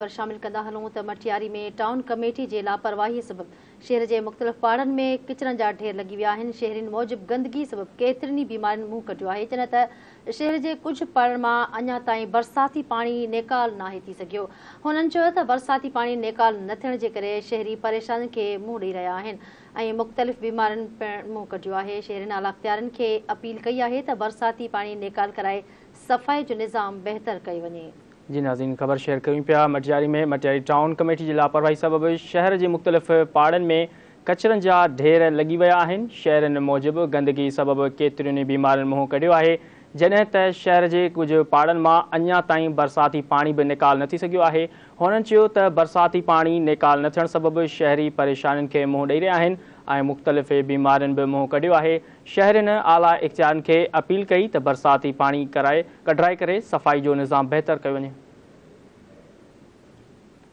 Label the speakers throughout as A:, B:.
A: पर शामिल कंदा हलूं त मटियारी में टाउन कमेटी जे लापरवाही सबबि शहर जे मुख़्तलिफ़ पाड़नि में किचरनि जा ढेर लॻी विया आहिनि। शहरियुनि मूजिबि गंदगी सबबि केतिरनि बीमारियुनि मुंहुं कढियो आहे। जॾहिं त शहर जे कुझु पाड़नि मां अञा ताईं बरसाती पाणी नेकाल नाहे थी सघियो। हुननि चयो त बरसाती पाणी नेकाल न थियण जे करे शहरी परेशानियुनि खे मुंहुं ॾेई रहिया आहिनि ऐं मुख़्तलिफ़ बीमारियुनि पिणु मुंहुं कढियो आहे। शहरियुनि आला इख़्तियारनि खे अपील कई आहे त बरसाती पाणी नेकाल कराए सफ़ाई जो निज़ाम बहितर कयो वञे।
B: जी नाज़रीन, ख़बर शेयर कयूं पिया। मटियारी में मटियारी टाउन कमेटी जी लापरवाही सबबि शहर जे मुख़्तलिफ़ पाड़नि में कचरनि जा ढेर लॻी विया आहिनि। शहरनि मूजिबि गंदगी सबबि केतिरियुनि बीमारियुनि मुंहुं कढियो आहे। जॾहिं त शहर जे कुझु पाड़नि मां अञा ताईं बरसाती पाणी बि निकाल न थी सघियो आहे। हुननि चयो त बरसाती पाणी निकाल न थियण सबबि शहरी परेशानियुनि खे मुंहुं ॾेई रहिया आहिनि ऐं मुख़्तलिफ़ बीमारियुनि बि मुंहुं कढियो आहे। शहरियुनि आला इख़्तियारनि खे अपील कई त बरसाती पाणी कढाए करे सफ़ाई जो निज़ाम बहितर कयो वञे।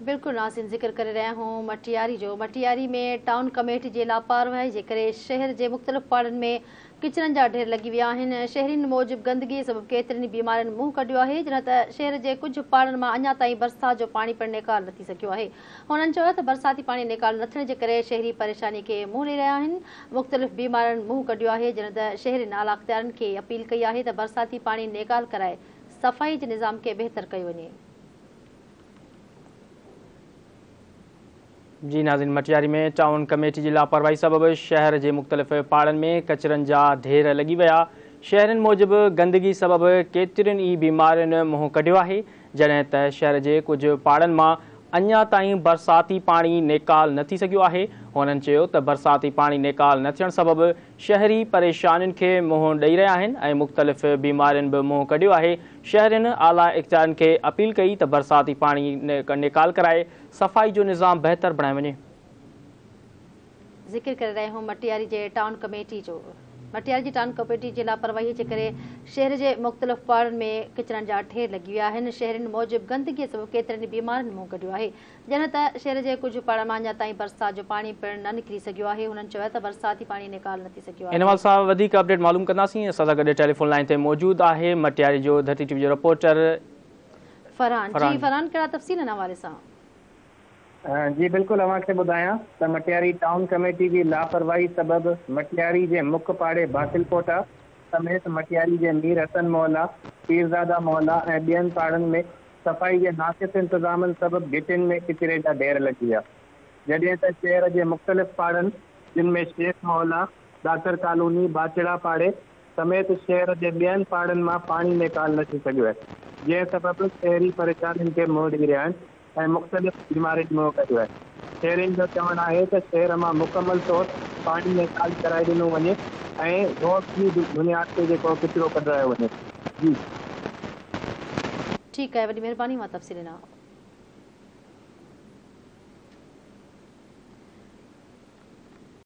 A: बिल्कुलु नाज़रीन, ज़िक्र करे रहिया हूं मटियारी जो। मटियारी में टाउन कमेटी जे लापरवाही जे करे शहर जे मुख़्तलिफ़ पाड़नि में किचरनि जा ढेर लॻी विया आहिनि। शहरियुनि मूजिबि गंदगी सबबि केतिरनि बीमारियुनि मुंहुं कढियो आहे। जॾहिं त शहर जे कुझु पाड़नि मां अञा ताईं बरसाति जो पाणी पिणु नेकाल न थी सघियो आहे। हुननि चयो त बरसाती पाणी नेकाल न थियण जे करे शहरी परेशानी खे मुंहुं ॾेई रहिया आहिनि, मुख़्तलिफ़ बीमारियुनि मुंहुं कढियो आहे। जॾहिं त शहरियुनि आला इख़्तियारनि खे अपील कई आहे त बरसाती पाणी नेकाल कराए सफ़ाई जे निज़ाम खे बहितर कयो वञे।
B: जी नाज़रीन, मटियारी में टाउन कमेटी जी लापरवाही सबबि शहर जे मुख़्तलिफ़ पाड़नि में कचरनि जा ढेर लॻी विया। शहरनि मूजिबि गंदगी सबबि केतिरियुनि ई बीमारियुनि मुंहुं कढियो आहे। जॾहिं त शहर जे कुझु पाड़नि मां अञा ताईं बरसाती पाणी नेकाल न थी सघियो आहे। हुननि चयो त बरसाती पाणी नेकाल न थियण सबबि शहरी परेशानियुनि खे मुंहुं ॾेई रहिया आहिनि ऐं मुख़्तलिफ़ बीमारियुनि बि मुंहुं कढियो आहे। शहरियुनि आला इख़्तियारनि खे अपील कई त बरसाती पाणी नेकाल कराए सफ़ाई जो निज़ाम बहितर बणाए वञे।
A: ज़िक्र करे रहे हूं मटियारी जे टाउन कमेटी जो। मटियारी जी टाउन कमेटी जे लापरवाही जे करे शहर जे मुख़्तलिफ़ पाड़नि में किचरनि जा ढेर लॻी विया आहिनि। शहरियुनि मूजिबि गंदगीअ सबबि केतिरनि बीमारियुनि मुंहुं कढियो आहे। जॾहिं त शहर जे कुझु पाड़नि मां अञा ताईं बरसाति जो पाणी पिणु न निकिरी सघियो आहे। हुननि चयो त बरसाती पाणी निकाल न थी सघियो आहे।
B: इन महिल सां वधीक अपडेट मालूम कंदासीं। असां सां गॾु टेलीफोन लाइन ते मौजूदु आहे मटियारी जो धरती टीवी जो रिपोर्टर
A: फरहान। जी फरहान, कहिड़ा तफ़सील हिन हवाले सां?
C: जी बिल्कुलु, अव्हांखे ॿुधायां त मटियारी टाउन कमेटी जी लापरवाही सबबि मटियारी जे मुख्य पाड़े बासिलकोटा समेत मटियारी जे मीर हसन मोहल्ला, पीरज़ादा मोहल्ला ऐं ॿियनि पाड़नि में सफ़ाई जे नाक़िस इंतज़ामनि सबबि गिटियुनि में किचिरे जा ढेर लॻी विया। जॾहिं त शहर जे मुख़्तलिफ़ पाड़नि जिन में शेख मोहल्ला, डॉक्टर कॉलोनी, बाचड़ा पाड़े समेत शहर जे ॿियनि पाड़नि मां पाणी नेकाल न थी सघियो आहे, जंहिं सबबि शहरी परेशानियुनि खे मुंहुं ॾेई रहिया आहिनि ऐं मुख़्तलिफ़ बीमारियुनि मुंहुं कढियो आहे। शहरियुनि जो चवणु आहे त शहर मां मुकमल तौरु पाणी नेकाल कराए ॾिनो वञे ऐं रोज़ जी बुनियाद ते जेको किचिरो कढायो वञे। जी
A: ठीकु आहे, वॾी महिरबानी, मां तफ़सील ॾिना।